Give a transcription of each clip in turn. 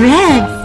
Red.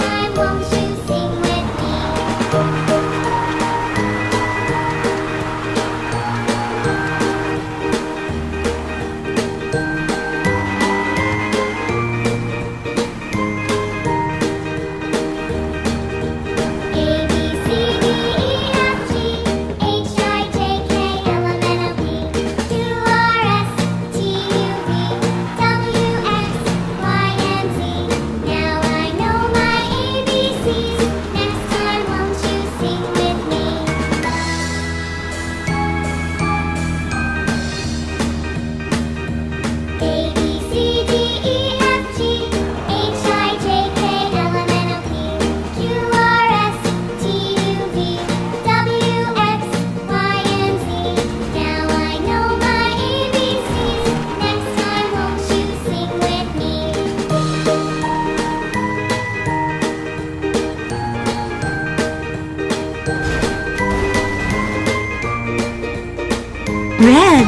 Red.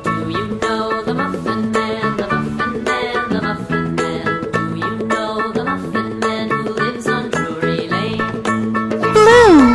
Do you know the Muffin Man, the Muffin Man, the Muffin Man? Do you know the Muffin Man who lives on Drury Lane? Blue.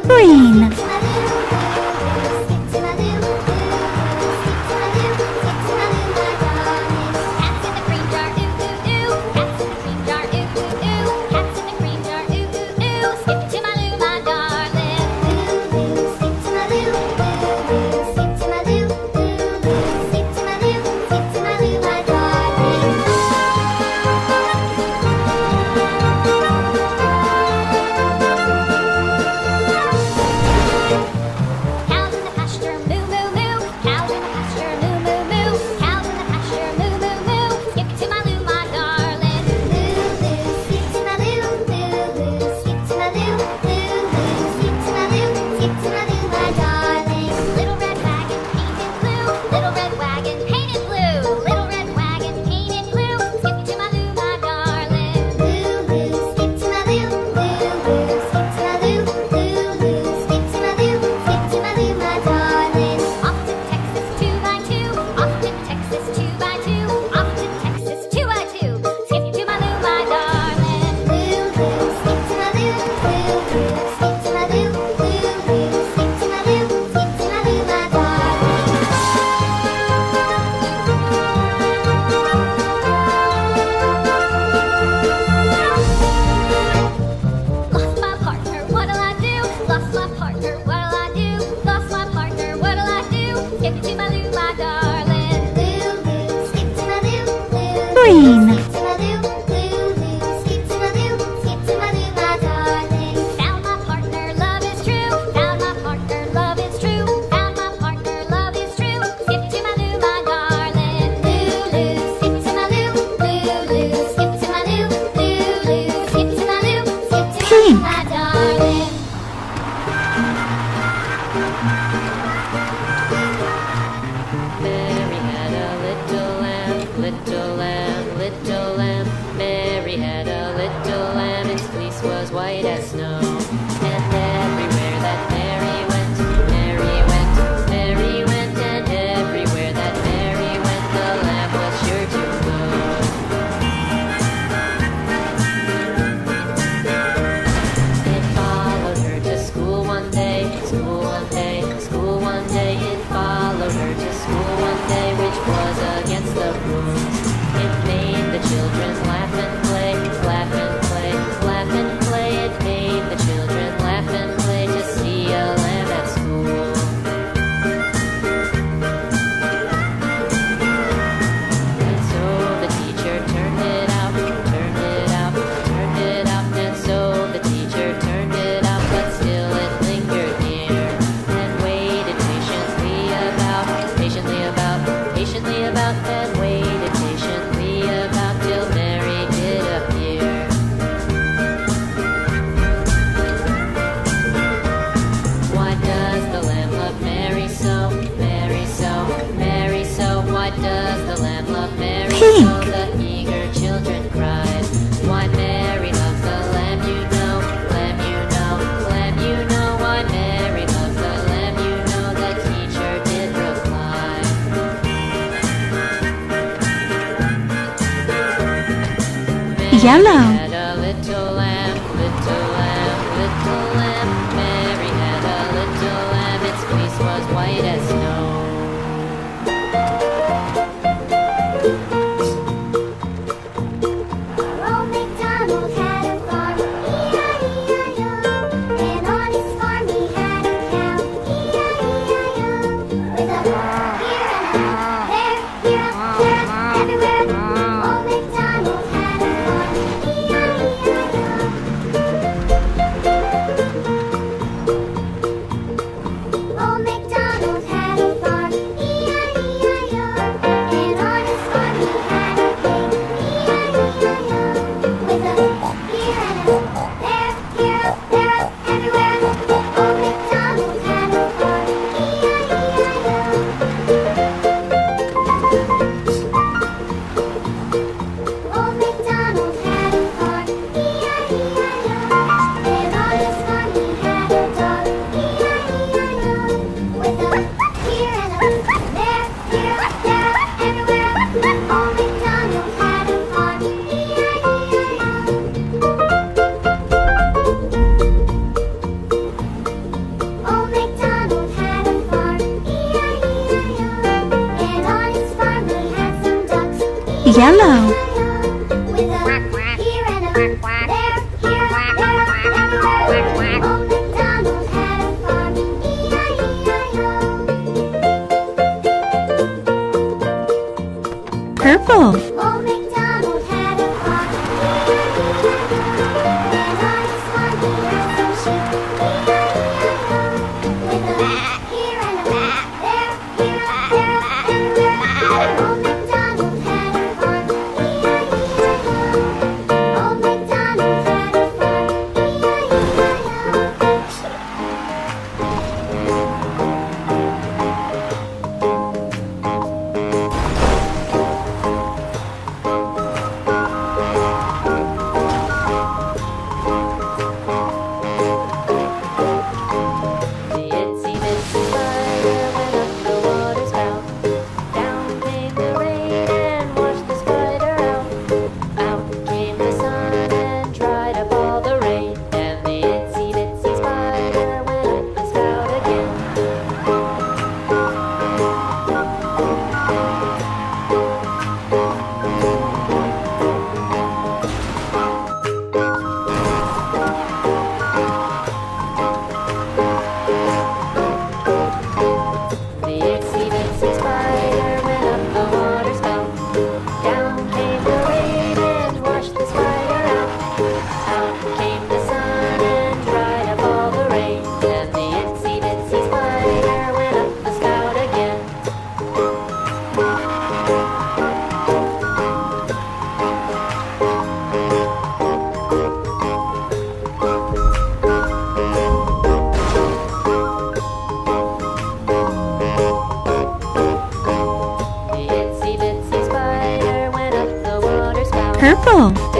Green. Green. Pink. little lamb, little lamb. Mary had a little lamb, its fleece was white as snow. And everywhere that Mary went, Mary went, Mary went, and everywhere that Mary went, the lamb was sure to go. It followed her to school one day, school one day, school one day. It followed her to school one day, which was against the rules. It made the children laugh and play, laugh and play, laugh and play. It made the children laugh and play to see a lamb at school. And so the teacher turned it out, turned it out, turned it out. And so the teacher turned it out, but still it lingered near and waited patiently about, patiently about, patiently about, and waited patiently about till Mary did appear. Why does the lamb love Mary so, Mary so, Mary so? Why does the lamb love Mary Pink. so? The eager children cried. Why Mary loves the lamb, you know, lamb, you know, lamb, you know. Why Mary loves the lamb, you know, the teacher did reply. Yellow. Mary had a little lamb, little lamb, little lamb. Mary had a little lamb, its fleece was white as snow. Old MacDonald had a farm, E-I-E-I-O. And on his farm he had a cow, E-I-E-I-O. With a here and a there, here up, everywhere. Old MacDonald had a farm, E-I-E-I-O. Old MacDonald had a farm, E-I-E-I-O. And on his farm he had a pig, E-I-E-I-O. With a here and a there, here up, everywhere. Old MacDonald had a farm, E-I-E-I-O. Old MacDonald had a farm, E-I-E-I-O. And on his farm he had a dog, E-I-E-I-O. With a here and a there, here, everywhere. Old MacDonald had a farm, E-I-E-I-O. Old MacDonald had a farm, E-I-E-I-O. And on his farm he had some ducks, Yellow. with a here and a there, here, everywhere. Old MacDonald had a farm, E-I-E-I-O. Purple. Old MacDonald had a farm, E-I-E-I-O. And on his farm he had some sheep, E-I-E-I-O. With a here and a there, here, everywhere. Old MacDonald had a farm, E-I-E-I-O. Old MacDonald had a farm, E-I-E-I-O. Purple.